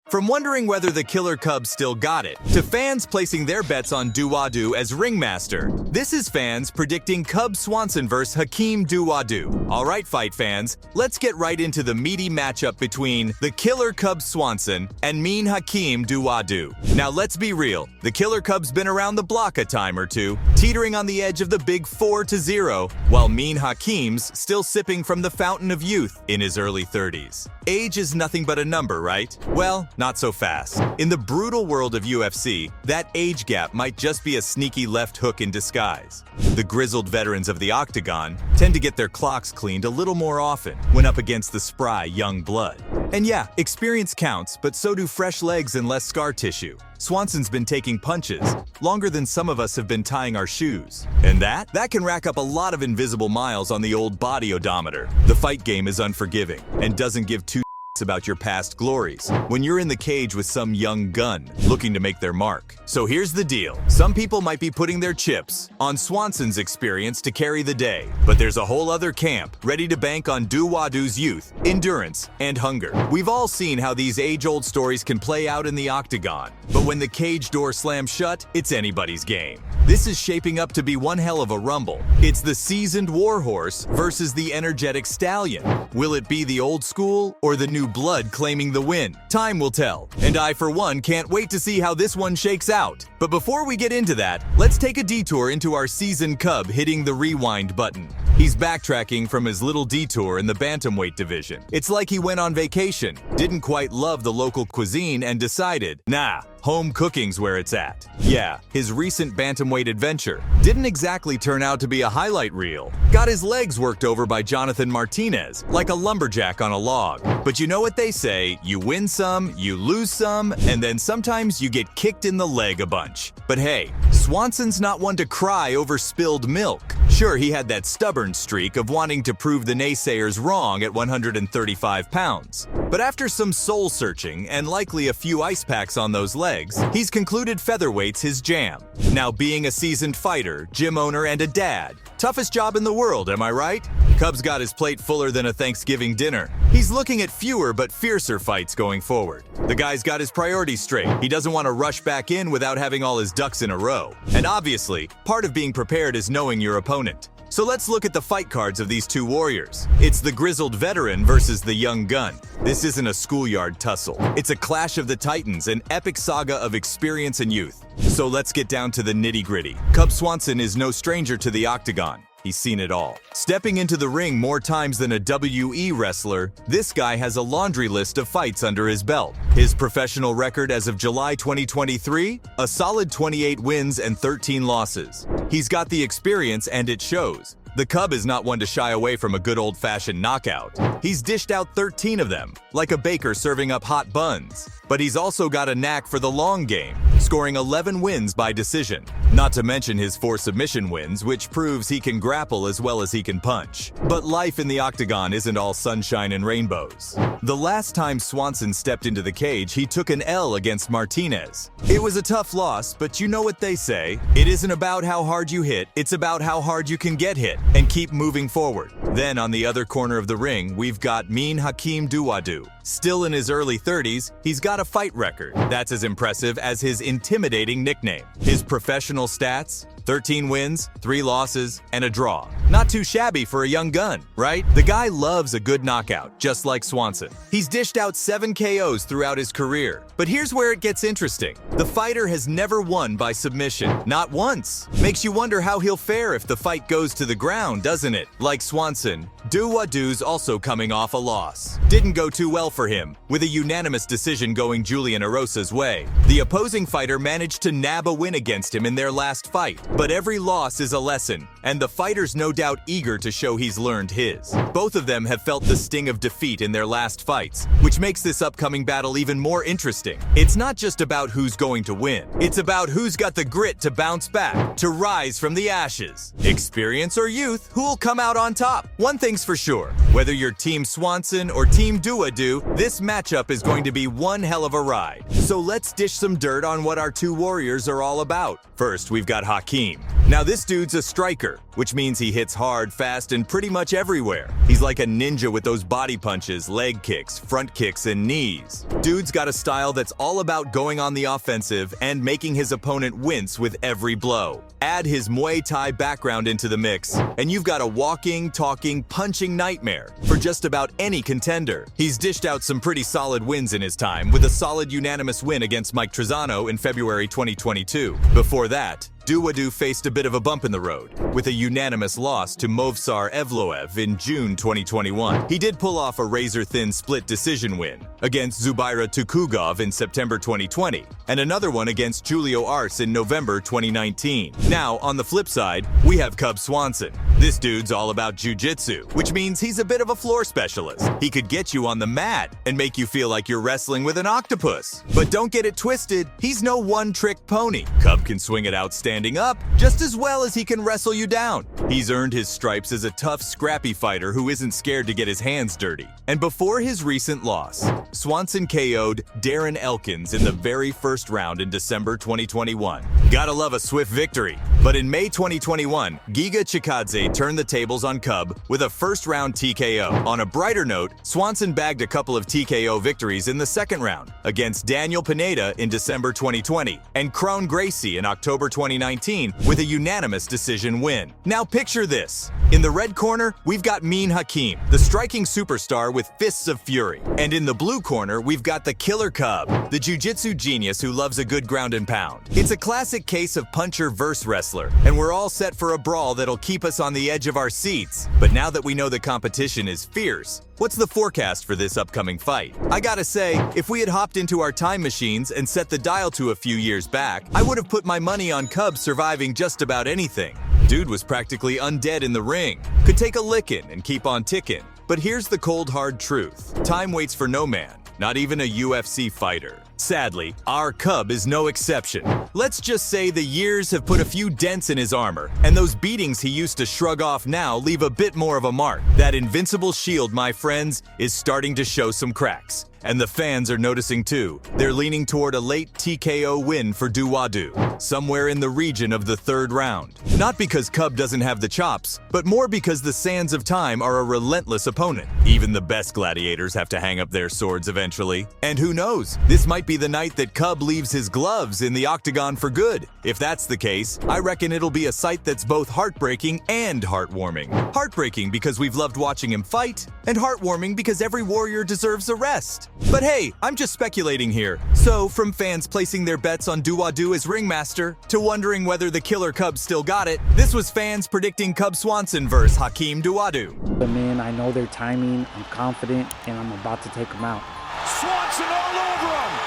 From wondering whether the killer Cub still got it, to fans placing their bets on Dawodu as ringmaster, this is fans predicting Cub Swanson vs. Hakeem Dawodu. Alright fight fans, let's get right into the meaty matchup between the killer Cub Swanson and mean Hakeem Dawodu. Now let's be real, the killer Cub's been around the block a time or two, teetering on the edge of the big 4-0, while mean Hakeem's still sipping from the fountain of youth in his early 30s. Age is nothing but a number, right? Well, not so fast. In the brutal world of UFC, that age gap might just be a sneaky left hook in disguise. The grizzled veterans of the octagon tend to get their clocks cleaned a little more often when up against the spry young blood. And yeah, experience counts, but so do fresh legs and less scar tissue. Swanson's been taking punches longer than some of us have been tying our shoes. And that can rack up a lot of invisible miles on the old body odometer. The fight game is unforgiving and doesn't give two about your past glories when you're in the cage with some young gun looking to make their mark. So here's the deal. Some people might be putting their chips on Swanson's experience to carry the day, but there's a whole other camp ready to bank on Dawodu's youth, endurance, and hunger. We've all seen how these age-old stories can play out in the octagon, but when the cage door slams shut, it's anybody's game. This is shaping up to be one hell of a rumble. It's the seasoned warhorse versus the energetic stallion. Will it be the old school or the new blood claiming the win? Time will tell, and I for one can't wait to see how this one shakes out. But before we get into that, let's take a detour into our seasoned Cub hitting the rewind button. He's backtracking from his little detour in the bantamweight division. It's like he went on vacation, didn't quite love the local cuisine, and decided, nah, home cooking's where it's at. Yeah, his recent bantamweight adventure didn't exactly turn out to be a highlight reel. Got his legs worked over by Jonathan Martinez, like a lumberjack on a log. But you know what they say, you win some, you lose some, and then sometimes you get kicked in the leg a bunch. But hey, Swanson's not one to cry over spilled milk. Sure, he had that stubborn streak of wanting to prove the naysayers wrong at 135 pounds. But after some soul-searching and likely a few ice packs on those legs, he's concluded featherweight's his jam. Now being a seasoned fighter, gym owner, and a dad, toughest job in the world, am I right? Cub's got his plate fuller than a Thanksgiving dinner. He's looking at fewer but fiercer fights going forward. The guy's got his priorities straight. He doesn't want to rush back in without having all his ducks in a row. And obviously, part of being prepared is knowing your opponent. So let's look at the fight cards of these two warriors. It's the grizzled veteran versus the young gun. This isn't a schoolyard tussle. It's a clash of the titans, an epic saga of experience and youth. So let's get down to the nitty-gritty. Cub Swanson is no stranger to the octagon. He's seen it all. Stepping into the ring more times than a WE wrestler, this guy has a laundry list of fights under his belt. His professional record as of July 2023? A solid 28 wins and 13 losses. He's got the experience and it shows. The Cub is not one to shy away from a good old-fashioned knockout. He's dished out 13 of them, like a baker serving up hot buns. But he's also got a knack for the long game, scoring 11 wins by decision. Not to mention his 4 submission wins, which proves he can grapple as well as he can punch. But life in the octagon isn't all sunshine and rainbows. The last time Swanson stepped into the cage, he took an L against Martinez. It was a tough loss, but you know what they say. It isn't about how hard you hit, it's about how hard you can get hit and keep moving forward. Then on the other corner of the ring, we've got mean Hakeem Dawodu. Still in his early 30s, he's got a fight record that's as impressive as his intimidating nickname. His professional stats? 13 wins, 3 losses, and a draw. Not too shabby for a young gun, right? The guy loves a good knockout, just like Swanson. He's dished out 7 KOs throughout his career. But here's where it gets interesting. The fighter has never won by submission, not once. Makes you wonder how he'll fare if the fight goes to the ground, doesn't it? Like Swanson, Dawodu's also coming off a loss. Didn't go too well for him, with a unanimous decision going Julian Erosa's way. The opposing fighter managed to nab a win against him in their last fight. But every loss is a lesson, and the fighter's no doubt eager to show he's learned his. Both of them have felt the sting of defeat in their last fights, which makes this upcoming battle even more interesting. It's not just about who's going to win, it's about who's got the grit to bounce back, to rise from the ashes. Experience or youth, who'll come out on top? One thing's for sure, whether you're Team Swanson or Team Dawodu, Dawodu, this matchup is going to be one hell of a ride. So let's dish some dirt on what our two warriors are all about. First, we've got Hakeem. Now this dude's a striker, which means he hits hard, fast, and pretty much everywhere. He's like a ninja with those body punches, leg kicks, front kicks, and knees. Dude's got a style that's all about going on the offensive and making his opponent wince with every blow. Add his Muay Thai background into the mix, and you've got a walking, talking, punching nightmare for just about any contender. He's dished out some pretty solid wins in his time, with a solid unanimous win against Mike Trizano in February 2022. Before that, Dawodu faced a bit of a bump in the road, with a unanimous loss to Movsar Evloev in June 2021. He did pull off a razor-thin split decision win against Zubaira Tukugov in September 2020, and another one against Julio Arce in November 2019. Now, on the flip side, we have Cub Swanson. This dude's all about jiu-jitsu, which means he's a bit of a floor specialist. He could get you on the mat and make you feel like you're wrestling with an octopus. But don't get it twisted, he's no one-trick pony. Cub can swing it out standing up just as well as he can wrestle you down. He's earned his stripes as a tough, scrappy fighter who isn't scared to get his hands dirty. And before his recent loss, Swanson KO'd Darren Elkins in the very first round in December 2021. Gotta love a swift victory. But in May 2021, Giga Chikadze turned the tables on Cub with a first-round TKO. On a brighter note, Swanson bagged a couple of TKO victories in the second round against Daniel Pineda in December 2020 and Kron Gracie in October 2019 with a unanimous decision win. Now picture this. In the red corner, we've got Mean Hakeem, the striking superstar with fists of fury. And in the blue corner, we've got the killer Cub, the jiu-jitsu genius who loves a good ground and pound. It's a classic case of puncher versus wrestler, and we're all set for a brawl that'll keep us on the edge of our seats. But now that we know the competition is fierce, what's the forecast for this upcoming fight? I gotta say, if we had hopped into our time machines and set the dial to a few years back, I would have put my money on Cub surviving just about anything. Dude was practically undead in the ring, could take a licking and keep on ticking. But here's the cold hard truth. Time waits for no man, not even a UFC fighter. Sadly, our Cub is no exception. Let's just say the years have put a few dents in his armor, and those beatings he used to shrug off now leave a bit more of a mark. That invincible shield, my friends, is starting to show some cracks. And the fans are noticing too. They're leaning toward a late TKO win for Dawodu, somewhere in the region of the third round. Not because Cub doesn't have the chops, but more because the sands of time are a relentless opponent. Even the best gladiators have to hang up their swords eventually. And who knows, this might be the night that Cub leaves his gloves in the octagon for good. If that's the case, I reckon it'll be a sight that's both heartbreaking and heartwarming. Heartbreaking because we've loved watching him fight, and heartwarming because every warrior deserves a rest. But hey, I'm just speculating here. So, from fans placing their bets on Dawodu as ringmaster, to wondering whether the killer Cub still got it, this was fans predicting Cub Swanson vs. Hakeem Dawodu. But man, I know their timing, I'm confident, and I'm about to take them out. Swanson all over him!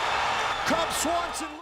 Cub Swanson...